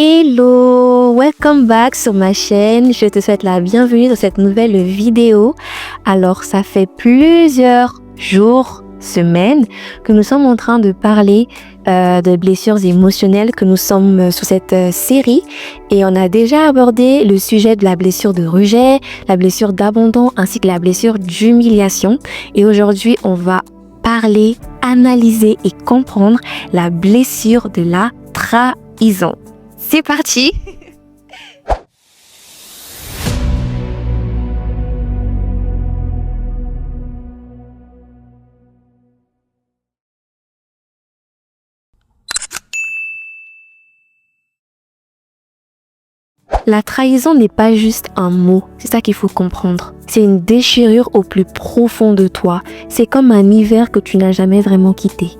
Hello, welcome back sur ma chaîne. Je te souhaite la bienvenue dans cette nouvelle vidéo. Alors, ça fait plusieurs jours, semaines que nous sommes en train de parler de blessures émotionnelles, que nous sommes sur cette série et on a déjà abordé le sujet de la blessure de rejet, la blessure d'abandon ainsi que la blessure d'humiliation. Et aujourd'hui, on va parler, analyser et comprendre la blessure de la trahison. C'est parti! La trahison n'est pas juste un mot, c'est ça qu'il faut comprendre. C'est une déchirure au plus profond de toi. C'est comme un hiver que tu n'as jamais vraiment quitté.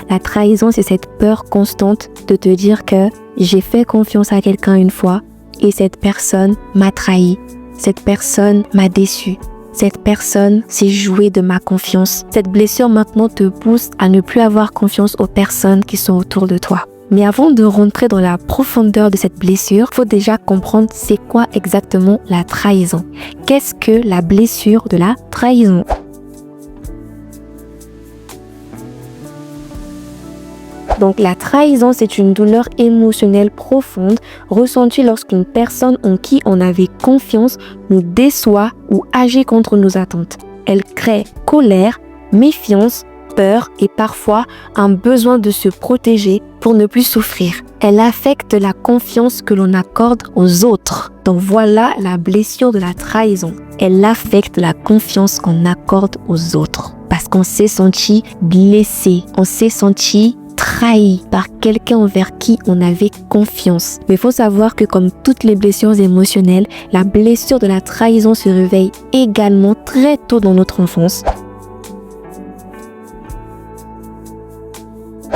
La trahison, c'est cette peur constante de te dire que j'ai fait confiance à quelqu'un une fois et cette personne m'a trahi, cette personne m'a déçu, cette personne s'est jouée de ma confiance. Cette blessure maintenant te pousse à ne plus avoir confiance aux personnes qui sont autour de toi. Mais avant de rentrer dans la profondeur de cette blessure, il faut déjà comprendre c'est quoi exactement la trahison. Qu'est-ce que la blessure de la trahison ? Donc la trahison, c'est une douleur émotionnelle profonde ressentie lorsqu'une personne en qui on avait confiance nous déçoit ou agit contre nos attentes. Elle crée colère, méfiance, peur et parfois un besoin de se protéger pour ne plus souffrir. Elle affecte la confiance que l'on accorde aux autres. Donc voilà la blessure de la trahison. Elle affecte la confiance qu'on accorde aux autres. Parce qu'on s'est senti blessé, on s'est senti trahi par quelqu'un envers qui on avait confiance. Mais il faut savoir que comme toutes les blessures émotionnelles, la blessure de la trahison se réveille également très tôt dans notre enfance.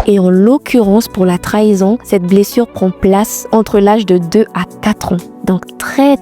Et en l'occurrence, pour la trahison, cette blessure prend place entre l'âge de 2 à 4 ans. Donc très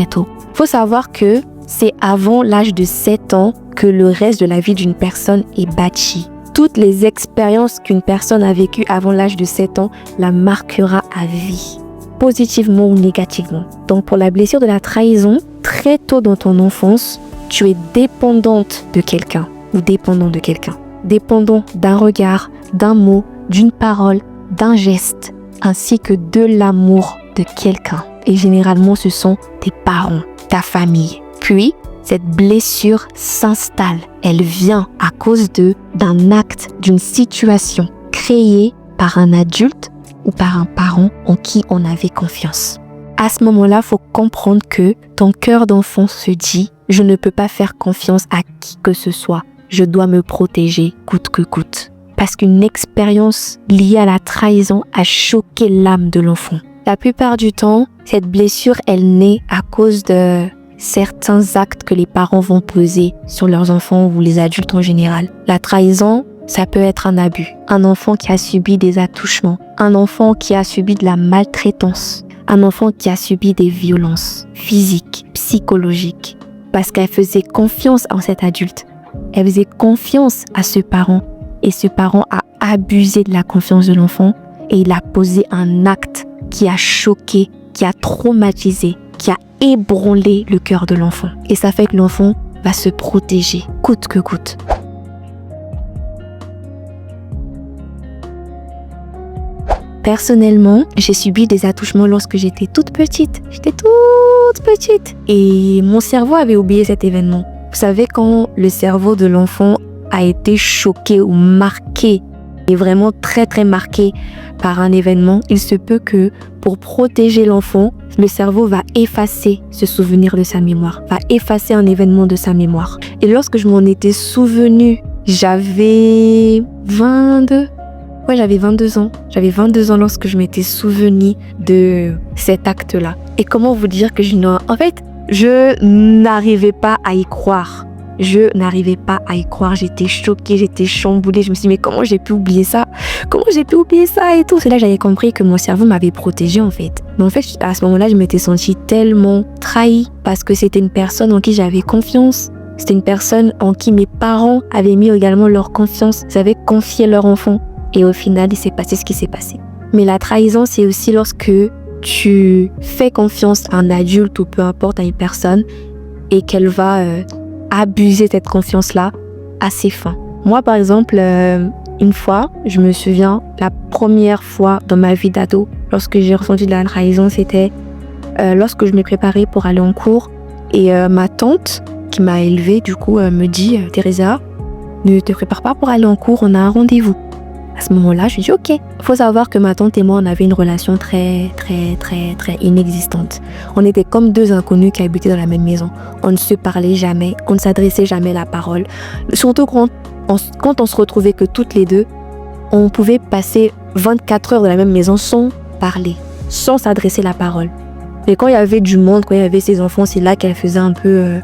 tôt. Il faut savoir que c'est avant l'âge de 7 ans que le reste de la vie d'une personne est bâti. Toutes les expériences qu'une personne a vécues avant l'âge de 7 ans la marquera à vie, positivement ou négativement. Donc pour la blessure de la trahison, très tôt dans ton enfance, tu es dépendante de quelqu'un ou dépendant de quelqu'un. Dépendant d'un regard, d'un mot, d'une parole, d'un geste, ainsi que de l'amour de quelqu'un. Et généralement, ce sont tes parents, ta famille. Puis, cette blessure s'installe. Elle vient à cause d'un acte, d'une situation créée par un adulte ou par un parent en qui on avait confiance. À ce moment-là, il faut comprendre que ton cœur d'enfant se dit « Je ne peux pas faire confiance à qui que ce soit. Je dois me protéger coûte que coûte. » Parce qu'une expérience liée à la trahison a choqué l'âme de l'enfant. La plupart du temps, cette blessure, elle naît à cause de certains actes que les parents vont poser sur leurs enfants ou les adultes en général. La trahison, ça peut être un abus. Un enfant qui a subi des attouchements. Un enfant qui a subi de la maltraitance. Un enfant qui a subi des violences physiques, psychologiques. Parce qu'elle faisait confiance en cet adulte. Elle faisait confiance à ce parent. Et ce parent a abusé de la confiance de l'enfant et il a posé un acte qui a choqué, qui a traumatisé, qui a ébranlé le cœur de l'enfant. Et ça fait que l'enfant va se protéger, coûte que coûte. Personnellement, j'ai subi des attouchements lorsque j'étais toute petite. Et mon cerveau avait oublié cet événement. Vous savez, quand le cerveau de l'enfant a été choqué ou marqué, et vraiment très marqué par un événement, il se peut que pour protéger l'enfant, le cerveau va effacer ce souvenir de sa mémoire, va effacer un événement de sa mémoire. Et lorsque je m'en étais souvenu, j'avais 22 ans. J'avais 22 ans lorsque je m'étais souvenu de cet acte-là. Et comment vous dire que je n'arrivais pas à y croire. J'étais choquée, j'étais chamboulée. Je me suis dit, mais comment j'ai pu oublier ça et tout. C'est là que j'avais compris que mon cerveau m'avait protégée en fait. Mais en fait, à ce moment-là, je m'étais sentie tellement trahie parce que c'était une personne en qui j'avais confiance. C'était une personne en qui mes parents avaient mis également leur confiance. Ils avaient confié leur enfant. Et au final, il s'est passé ce qui s'est passé. Mais la trahison, c'est aussi lorsque tu fais confiance à un adulte ou peu importe à une personne et qu'elle va abuser de cette confiance-là à ses fins. Moi, par exemple, une fois, je me souviens, la première fois dans ma vie d'ado, lorsque j'ai ressenti de la trahison, c'était lorsque je me préparais pour aller en cours et ma tante, qui m'a élevée, du coup, me dit « Teresa, ne te prépare pas pour aller en cours, on a un rendez-vous. » À ce moment-là, je dis « Ok. » Il faut savoir que ma tante et moi, on avait une relation très inexistante. On était comme deux inconnus qui habitaient dans la même maison. On ne se parlait jamais, on ne s'adressait jamais la parole. Surtout quand on se retrouvait que toutes les deux, on pouvait passer 24 heures dans la même maison sans parler, sans s'adresser la parole. Et quand il y avait du monde, quand il y avait ses enfants, c'est là qu'elle faisait un peu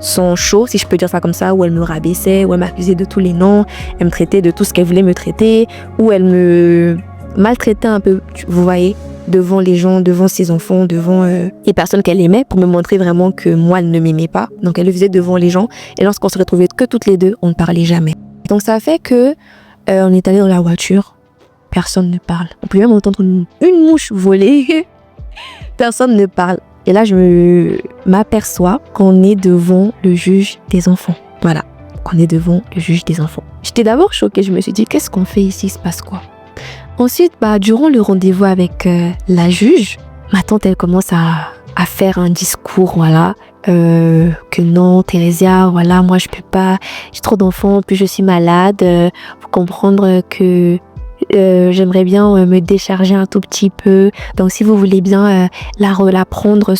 son show, si je peux dire ça comme ça, où elle me rabaissait, où elle m'accusait de tous les noms, elle me traitait de tout ce qu'elle voulait me traiter, où elle me maltraitait un peu, vous voyez, devant les gens, devant ses enfants, devant les personnes qu'elle aimait, pour me montrer vraiment que moi, elle ne m'aimait pas. Donc elle le faisait devant les gens, et lorsqu'on se retrouvait que toutes les deux, on ne parlait jamais. Donc ça fait que on est allé dans la voiture, personne ne parle. On peut même entendre une mouche voler, personne ne parle. Et là, je m'aperçois qu'on est devant le juge des enfants. Voilà, qu'on est devant le juge des enfants. J'étais d'abord choquée, je me suis dit, qu'est-ce qu'on fait ici, il se passe quoi? Ensuite, durant le rendez-vous avec la juge, ma tante, elle commence à faire un discours, voilà, que non, Thérésia, voilà, moi je peux pas, j'ai trop d'enfants, puis je suis malade, faut comprendre que j'aimerais bien me décharger un tout petit peu, donc si vous voulez bien la prendre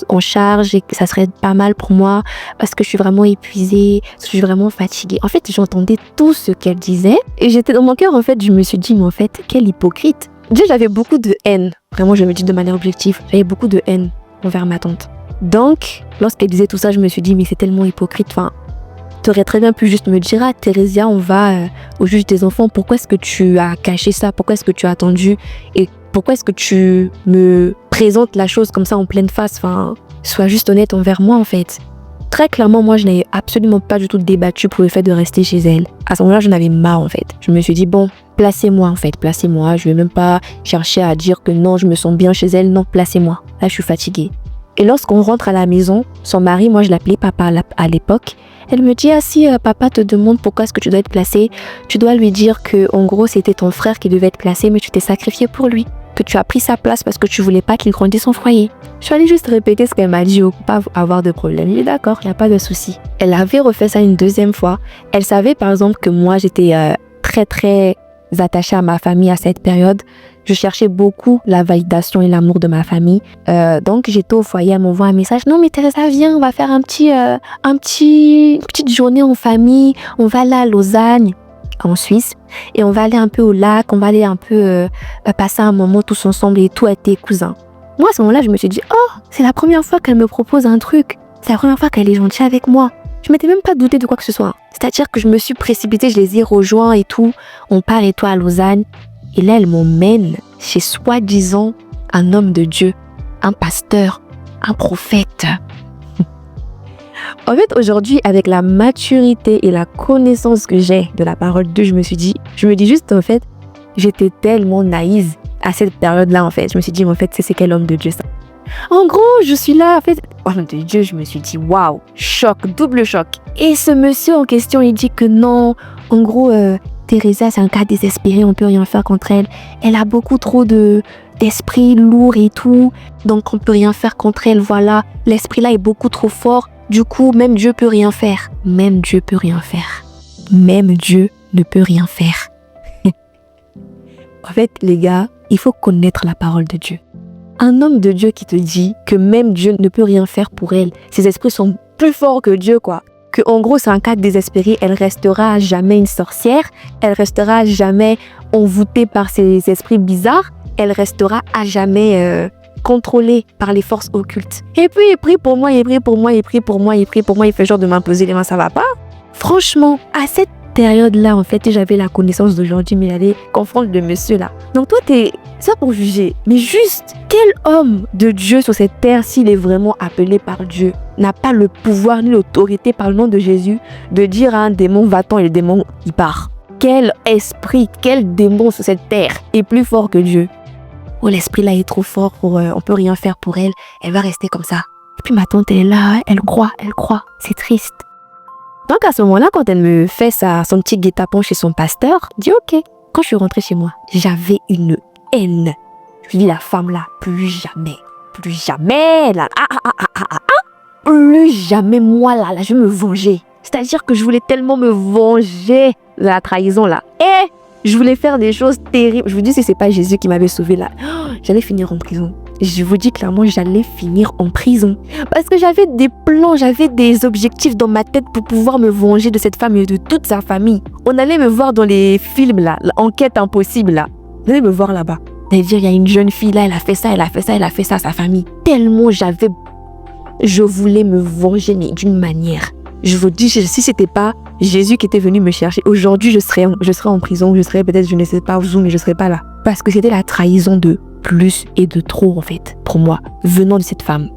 en charge, et que ça serait pas mal pour moi parce que je suis vraiment épuisée, je suis vraiment fatiguée. En fait, j'entendais tout ce qu'elle disait et j'étais dans mon cœur, en fait, je me suis dit, mais en fait, quelle hypocrite. Déjà, j'avais beaucoup de haine, vraiment, je me dis de manière objective, j'avais beaucoup de haine envers ma tante. Donc, lorsqu'elle disait tout ça, je me suis dit, mais c'est tellement hypocrite, enfin, t'aurais très bien pu juste me dire, ah Thérésia, on va au juge des enfants, pourquoi est-ce que tu as caché ça, pourquoi est-ce que tu as attendu et pourquoi est-ce que tu me présentes la chose comme ça en pleine face, enfin, sois juste honnête envers moi en fait. Très clairement, moi je n'avais absolument pas du tout débattu pour le fait de rester chez elle. À ce moment-là, j'en avais marre en fait. Je me suis dit, bon, placez-moi en fait, placez-moi, je vais même pas chercher à dire que non, je me sens bien chez elle, non, placez-moi, là je suis fatiguée. Et lorsqu'on rentre à la maison, son mari, moi je l'appelais papa à l'époque, elle me dit, ah si papa te demande pourquoi est-ce que tu dois être placé, tu dois lui dire que en gros c'était ton frère qui devait être placé, mais tu t'es sacrifié pour lui, que tu as pris sa place parce que tu voulais pas qu'il grandisse son foyer. Je suis allée juste répéter ce qu'elle m'a dit, pour pas avoir de problème. Il est d'accord, il n'y a pas de souci. Elle avait refait ça une deuxième fois. Elle savait par exemple que moi j'étais très attachée à ma famille à cette période. Je cherchais beaucoup la validation et l'amour de ma famille. Donc, j'étais au foyer, elle m'envoie un message. Non, mais Teresa, viens, on va faire une petite journée en famille. On va aller à Lausanne, en Suisse. Et on va aller un peu au lac. On va aller un peu passer un moment tous ensemble et tout avec tes cousins. Moi, à ce moment-là, je me suis dit, oh, c'est la première fois qu'elle me propose un truc. C'est la première fois qu'elle est gentille avec moi. Je m'étais même pas douté de quoi que ce soit. C'est-à-dire que je me suis précipitée, je les ai rejoints et tout. On part et tout à Lausanne. Et là, elle m'emmène chez soi-disant un homme de Dieu, un pasteur, un prophète. En fait, aujourd'hui, avec la maturité et la connaissance que j'ai de la parole de Dieu, je me dis juste, en fait, j'étais tellement naïve à cette période-là, en fait. Je me suis dit, en fait, c'est quel homme de Dieu, ça? En gros, je suis là, en fait, homme de Dieu, je me suis dit, waouh, choc, double choc. Et ce monsieur en question, il dit que non, en gros, Teresa, c'est un cas désespéré, on peut rien faire contre elle. Elle a beaucoup trop d'esprit lourd et tout, donc on peut rien faire contre elle, voilà. L'esprit là est beaucoup trop fort, du coup, même Dieu peut rien faire. Même Dieu peut rien faire. Même Dieu ne peut rien faire. En fait, les gars, il faut connaître la parole de Dieu. Un homme de Dieu qui te dit que même Dieu ne peut rien faire pour elle, ses esprits sont plus forts que Dieu, quoi. Que en gros c'est un cas désespéré, elle restera à jamais une sorcière, elle restera à jamais envoûtée par ses esprits bizarres, elle restera à jamais contrôlée par les forces occultes. Et puis il prie pour moi, il prie pour moi, il prie pour moi, il prie pour moi, il fait genre de m'imposer les mains, ça va pas? Franchement, à cette période-là, en fait, j'avais la connaissance d'aujourd'hui, mais j'allais confondre le monsieur là. Donc toi, t'es ça pour juger. Mais juste, quel homme de Dieu sur cette terre, s'il est vraiment appelé par Dieu, n'a pas le pouvoir ni l'autorité par le nom de Jésus de dire à un démon, va-t'en, et le démon, il part. Quel esprit, quel démon sur cette terre est plus fort que Dieu? oh l'esprit là est trop fort, on peut rien faire pour elle, elle va rester comme ça. Et puis ma tante elle est là, elle croit, c'est triste. Donc à ce moment-là, quand elle me fait son petit guet-apens chez son pasteur, je dis ok. Quand je suis rentrée chez moi, j'avais une haine. Je dis la femme là, plus jamais là, plus jamais moi là, je me vengeais. C'est-à-dire que je voulais tellement me venger de la trahison là. Et je voulais faire des choses terribles. Je vous dis, si c'est pas Jésus qui m'avait sauvé là, j'allais finir en prison. Je vous dis clairement, j'allais finir en prison. Parce que j'avais des plans, j'avais des objectifs dans ma tête pour pouvoir me venger de cette femme et de toute sa famille. On allait me voir dans les films là, l'enquête impossible là. On allait me voir là-bas. C'est-à-dire, il y a une jeune fille là, elle a fait ça à sa famille. Tellement je voulais me venger, mais d'une manière. Je vous dis, si c'était pas Jésus qui était venu me chercher, aujourd'hui je serais en prison, je serais peut-être, je ne sais pas où, mais je serais pas là. Parce que c'était la trahison de plus et de trop en fait, pour moi, venant de cette femme.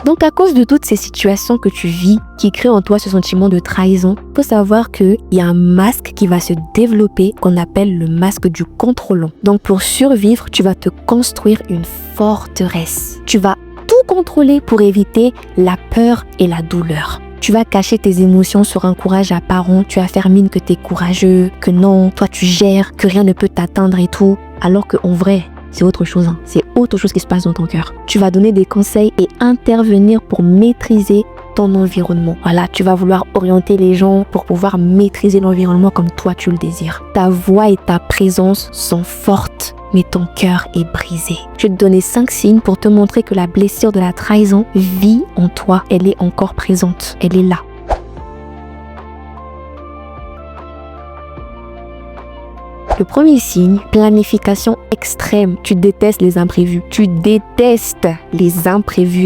Donc à cause de toutes ces situations que tu vis, qui créent en toi ce sentiment de trahison, il faut savoir qu'il y a un masque qui va se développer qu'on appelle le masque du contrôlant. Donc pour survivre, tu vas te construire une forteresse. Tu vas tout contrôler pour éviter la peur et la douleur. Tu vas cacher tes émotions sur un courage apparent, tu vas faire mine que tu es courageux, que non, toi tu gères, que rien ne peut t'atteindre et tout, alors qu'en vrai, c'est autre chose, hein. C'est autre chose qui se passe dans ton cœur. Tu vas donner des conseils et intervenir pour maîtriser ton environnement. Voilà, tu vas vouloir orienter les gens pour pouvoir maîtriser l'environnement comme toi tu le désires. Ta voix et ta présence sont fortes, mais ton cœur est brisé. Je vais te donner 5 signes pour te montrer que la blessure de la trahison vit en toi. Elle est encore présente, elle est là. Le premier signe, planification extrême. Tu détestes les imprévus.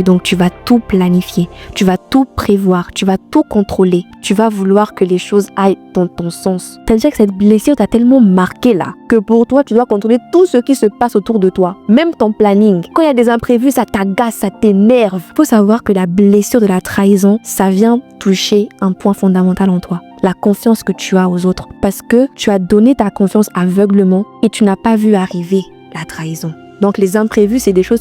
Donc tu vas tout planifier. Tu vas tout prévoir. Tu vas tout contrôler. Tu vas vouloir que les choses aillent dans ton sens. C'est-à-dire que cette blessure t'a tellement marqué là que pour toi, tu dois contrôler tout ce qui se passe autour de toi. Même ton planning. Quand il y a des imprévus, ça t'agace, ça t'énerve. Il faut savoir que la blessure de la trahison, ça vient toucher un point fondamental en toi. La confiance que tu as aux autres. Parce que tu as donné ta confiance aveuglement et tu n'as pas vu arriver la trahison. Donc les imprévus, c'est des choses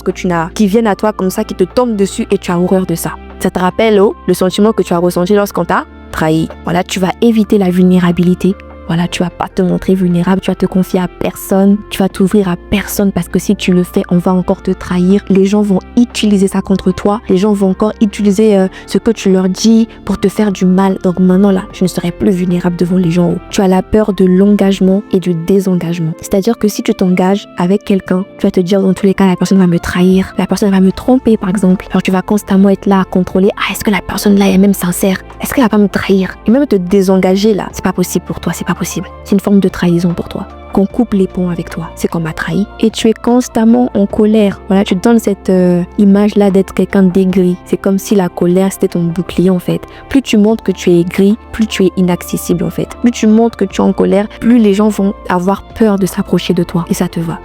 qui viennent à toi comme ça, qui te tombent dessus et tu as horreur de ça. Ça te rappelle le sentiment que tu as ressenti lorsqu'on t'a trahi. Voilà, tu vas éviter la vulnérabilité. Voilà, tu vas pas te montrer vulnérable, tu vas te confier à personne, tu vas t'ouvrir à personne parce que si tu le fais, on va encore te trahir. Les gens vont utiliser ça contre toi. Les gens vont encore utiliser ce que tu leur dis pour te faire du mal. Donc maintenant là, je ne serai plus vulnérable devant les gens. Tu as la peur de l'engagement et du désengagement. C'est-à-dire que si tu t'engages avec quelqu'un, tu vas te dire dans tous les cas, la personne va me trahir, la personne va me tromper par exemple. Alors tu vas constamment être là à contrôler, est-ce que la personne là est même sincère? Est-ce qu'elle va pas me trahir? Et même te désengager là, c'est pas possible pour toi, c'est pas possible. C'est une forme de trahison pour toi. Qu'on coupe les ponts avec toi. C'est qu'on m'a trahi. Et tu es constamment en colère. Voilà, tu te donnes cette image-là d'être quelqu'un d'aigri. C'est comme si la colère, c'était ton bouclier en fait. Plus tu montres que tu es aigri, plus tu es inaccessible en fait. Plus tu montres que tu es en colère, plus les gens vont avoir peur de s'approcher de toi. Et ça te va.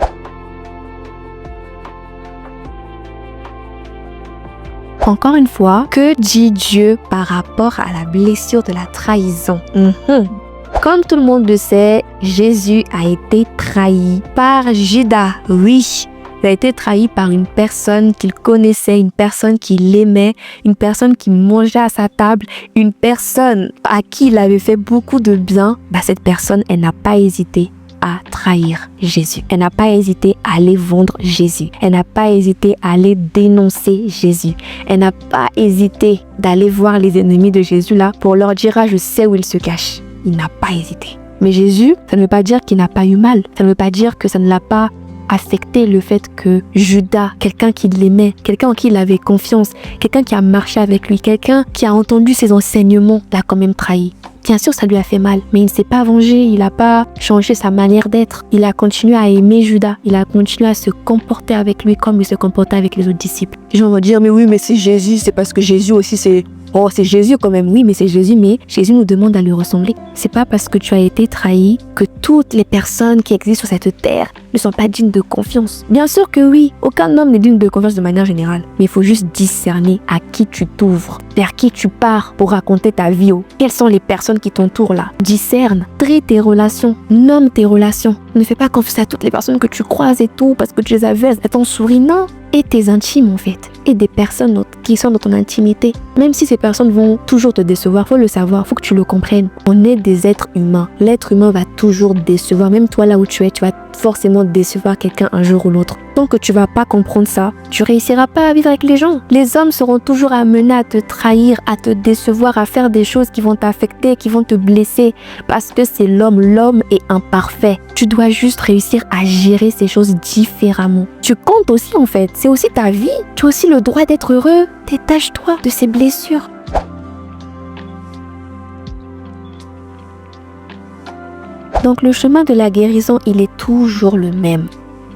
Encore une fois, que dit Dieu par rapport à la blessure de la trahison? Comme tout le monde le sait, Jésus a été trahi par Judas. Oui, il a été trahi par une personne qu'il connaissait, une personne qu'il aimait, une personne qui mangeait à sa table, une personne à qui il avait fait beaucoup de bien. Cette personne, elle n'a pas hésité à trahir Jésus. Elle n'a pas hésité à aller vendre Jésus. Elle n'a pas hésité à aller dénoncer Jésus. Elle n'a pas hésité d'aller voir les ennemis de Jésus là pour leur dire je sais où il se cache. Il n'a pas hésité. Mais Jésus, ça ne veut pas dire qu'il n'a pas eu mal. Ça ne veut pas dire que ça ne l'a pas affecté le fait que Judas, quelqu'un qui l'aimait, quelqu'un en qui il avait confiance, quelqu'un qui a marché avec lui, quelqu'un qui a entendu ses enseignements, l'a quand même trahi. Bien sûr, ça lui a fait mal, mais il ne s'est pas vengé, il n'a pas changé sa manière d'être. Il a continué à aimer Judas, il a continué à se comporter avec lui comme il se comportait avec les autres disciples. Les gens vont dire, mais oui, mais c'est Jésus, c'est parce que Jésus aussi, Oh, c'est Jésus quand même. Oui, mais c'est Jésus, mais Jésus nous demande à lui ressembler. C'est pas parce que tu as été trahi que toutes les personnes qui existent sur cette terre ne sont pas dignes de confiance. Bien sûr que oui, aucun homme n'est digne de confiance de manière générale. Mais il faut juste discerner à qui tu t'ouvres, vers qui tu pars pour raconter ta vie. Quelles sont les personnes qui t'entourent là? Discerne, trie tes relations, nomme tes relations. Ne fais pas confiance à toutes les personnes que tu croises et tout parce que tu les avais à ton souris. Non, et tes intimes en fait. Et des personnes qui sont dans ton intimité. Même si ces personnes vont toujours te décevoir, faut le savoir, faut que tu le comprennes. On est des êtres humains. L'être humain va toujours décevoir. Même toi là où tu es, tu vas forcément décevoir quelqu'un un jour ou l'autre. Tant que tu vas pas comprendre ça, tu réussiras pas à vivre avec les gens. Les hommes seront toujours amenés à te trahir, à te décevoir, à faire des choses qui vont t'affecter, qui vont te blesser. Parce que c'est l'homme. L'homme est imparfait. Tu dois juste réussir à gérer ces choses différemment. Tu comptes aussi en fait. C'est aussi ta vie. Tu as aussi le droit d'être heureux. Détache-toi de ces blessures. Donc le chemin de la guérison, il est toujours le même.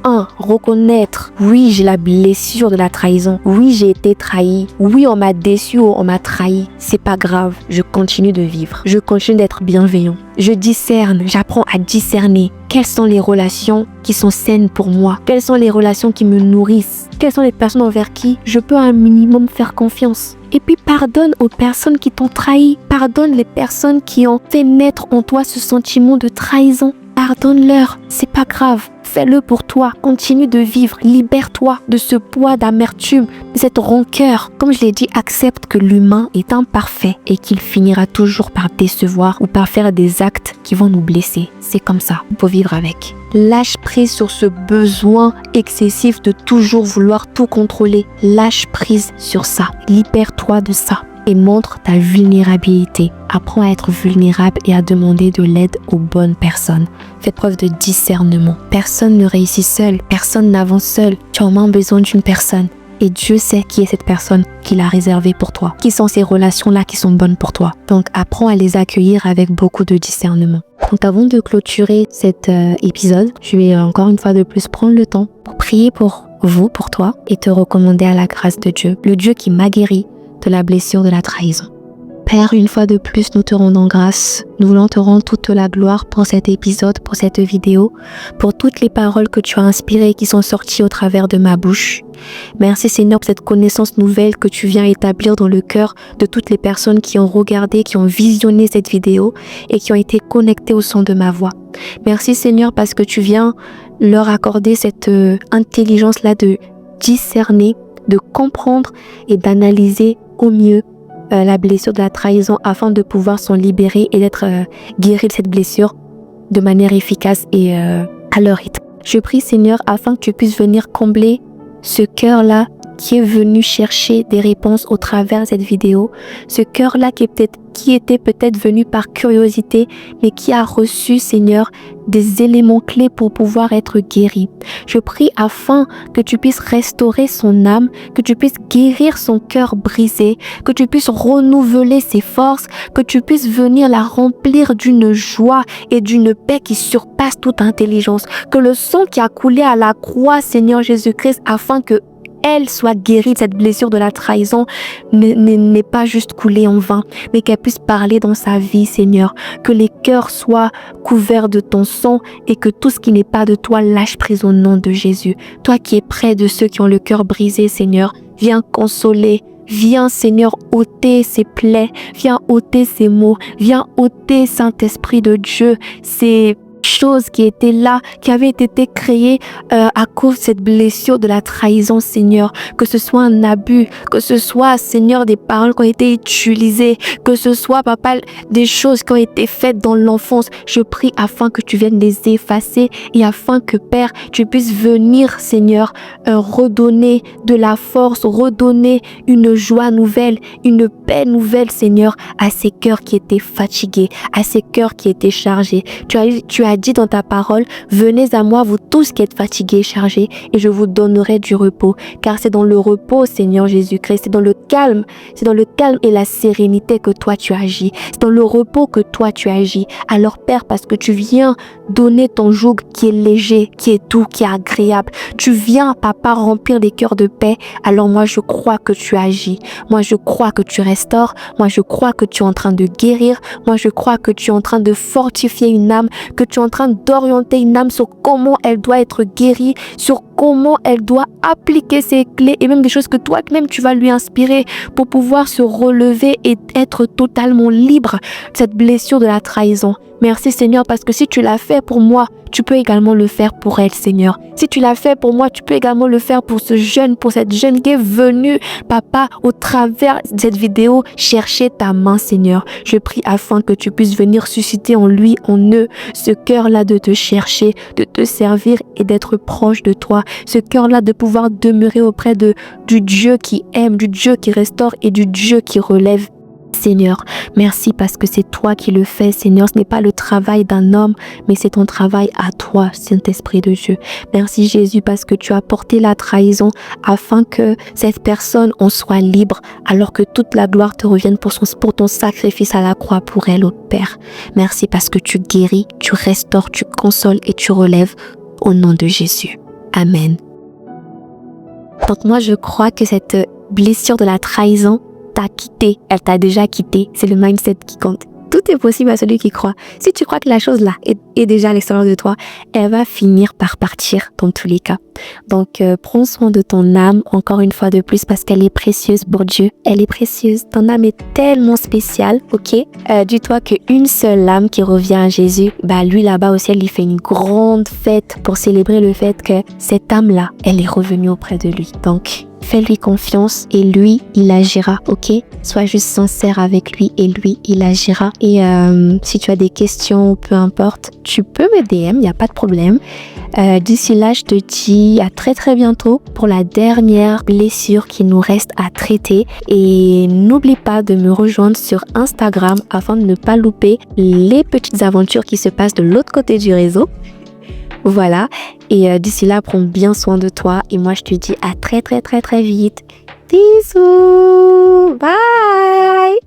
1. Reconnaître, oui, j'ai la blessure de la trahison. Oui, j'ai été trahi. Oui, on m'a déçu ou on m'a trahi. C'est pas grave, je continue de vivre. Je continue d'être bienveillant. Je discerne, j'apprends à discerner. Quelles sont les relations qui sont saines pour moi? Quelles sont les relations qui me nourrissent? Quelles sont les personnes envers qui je peux un minimum faire confiance? Et puis pardonne aux personnes qui t'ont trahi. Pardonne les personnes qui ont fait naître en toi ce sentiment de trahison. Pardonne-leur, c'est pas grave. Fais-le pour toi. Continue de vivre. Libère-toi de ce poids d'amertume, de cette rancœur. Comme je l'ai dit, accepte que l'humain est imparfait et qu'il finira toujours par décevoir ou par faire des actes qui vont nous blesser. C'est comme ça. Il faut vivre avec. Lâche prise sur ce besoin excessif de toujours vouloir tout contrôler. Lâche prise sur ça. Libère-toi de ça. Et montre ta vulnérabilité. Apprends à être vulnérable et à demander de l'aide aux bonnes personnes. Fais preuve de discernement. Personne ne réussit seul. Personne n'avance seul. Tu as au moins besoin d'une personne. Et Dieu sait qui est cette personne qu'il a réservée pour toi. Qui sont ces relations-là qui sont bonnes pour toi. Donc apprends à les accueillir avec beaucoup de discernement. Donc avant de clôturer cet épisode, je vais encore une fois de plus prendre le temps pour prier pour vous, pour toi, et te recommander à la grâce de Dieu. Le Dieu qui m'a guéri de la blessure de la trahison. Père, une fois de plus, nous te rendons grâce. Nous voulons te rendre toute la gloire pour cet épisode, pour cette vidéo, pour toutes les paroles que tu as inspirées qui sont sorties au travers de ma bouche. Merci Seigneur pour cette connaissance nouvelle que tu viens établir dans le cœur de toutes les personnes qui ont regardé, qui ont visionné cette vidéo et qui ont été connectées au son de ma voix. Merci Seigneur parce que tu viens leur accorder cette intelligence-là de discerner, de comprendre et d'analyser au mieux la blessure de la trahison afin de pouvoir s'en libérer et d'être guéri de cette blessure de manière efficace et à leur rythme. Je prie Seigneur afin que tu puisses venir combler ce cœur-là qui est venu chercher des réponses au travers de cette vidéo, ce cœur-là qui était peut-être venu par curiosité, mais qui a reçu, Seigneur, des éléments clés pour pouvoir être guéri. Je prie afin que tu puisses restaurer son âme, que tu puisses guérir son cœur brisé, que tu puisses renouveler ses forces, que tu puisses venir la remplir d'une joie et d'une paix qui surpasse toute intelligence. Que le sang qui a coulé à la croix, Seigneur Jésus-Christ, afin que elle soit guérie de cette blessure de la trahison, n'est pas juste coulée en vain, mais qu'elle puisse parler dans sa vie, Seigneur. Que les cœurs soient couverts de ton sang et que tout ce qui n'est pas de toi lâche prise au nom de Jésus. Toi qui es près de ceux qui ont le cœur brisé, Seigneur, viens consoler. Viens, Seigneur, ôter ces plaies. Viens ôter ces maux. Viens ôter, Saint-Esprit de Dieu, ces choses qui étaient là, qui avaient été créées à cause de cette blessure de la trahison, Seigneur. Que ce soit un abus, que ce soit, Seigneur, des paroles qui ont été utilisées, que ce soit, Papa, des choses qui ont été faites dans l'enfance. Je prie afin que tu viennes les effacer et afin que, Père, tu puisses venir, Seigneur, redonner de la force, redonner une joie nouvelle, une paix nouvelle, Seigneur, à ces cœurs qui étaient fatigués, à ces cœurs qui étaient chargés. Tu as as dit dans ta parole, venez à moi, vous tous qui êtes fatigués et chargés, et je vous donnerai du repos. Car c'est dans le repos, Seigneur Jésus-Christ, c'est dans le calme et la sérénité que toi tu agis. C'est dans le repos que toi tu agis. Alors Père, parce que tu viens donner ton joug qui est léger, qui est doux, qui est agréable. Tu viens, Papa, remplir les cœurs de paix. Alors moi, je crois que tu agis. Moi, je crois que tu restaures. Moi, je crois que tu es en train de guérir. Moi, je crois que tu es en train de fortifier une âme, que tu es en train d'orienter une âme sur comment elle doit être guérie, sur comment elle doit appliquer ses clés et même des choses que toi-même tu vas lui inspirer pour pouvoir se relever et être totalement libre de cette blessure de la trahison. Merci Seigneur, parce que si tu l'as fait pour moi, tu peux également le faire pour elle, Seigneur. Si tu l'as fait pour moi, tu peux également le faire pour ce jeune, pour cette jeune qui est venue, Papa, au travers de cette vidéo, chercher ta main, Seigneur. Je prie afin que tu puisses venir susciter en lui, en eux, ce cœur-là de te chercher, de te servir et d'être proche de toi. Ce cœur-là de pouvoir demeurer auprès du Dieu qui aime, du Dieu qui restaure et du Dieu qui relève. Seigneur, merci parce que c'est toi qui le fais, Seigneur. Ce n'est pas le travail d'un homme, mais c'est ton travail à toi, Saint-Esprit de Dieu. Merci Jésus parce que tu as porté la trahison afin que cette personne en soit libre, alors que toute la gloire te revienne pour ton sacrifice à la croix pour elle, ô Père. Merci parce que tu guéris, tu restaures, tu consoles et tu relèves au nom de Jésus. Amen. Donc moi, je crois que cette blessure de la trahison t'a quitté, elle t'a déjà quitté. C'est le mindset qui compte. Tout est possible à celui qui croit. Si tu crois que la chose là est déjà à l'extérieur de toi, elle va finir par partir dans tous les cas. Donc, prends soin de ton âme encore une fois de plus parce qu'elle est précieuse pour Dieu. Elle est précieuse. Ton âme est tellement spéciale, ok? Dis-toi qu'une seule âme qui revient à Jésus, lui là-bas au ciel, il fait une grande fête pour célébrer le fait que cette âme-là, elle est revenue auprès de lui. Donc, fais-lui confiance et lui, il agira, ok? Sois juste sincère avec lui et lui, il agira. Et si tu as des questions, peu importe, tu peux me DM, il n'y a pas de problème. D'ici là, je te dis à très très bientôt pour la dernière blessure qui nous reste à traiter. Et n'oublie pas de me rejoindre sur Instagram afin de ne pas louper les petites aventures qui se passent de l'autre côté du réseau. Voilà, et d'ici là, prends bien soin de toi et moi je te dis à très très très très vite. Bisous, bye.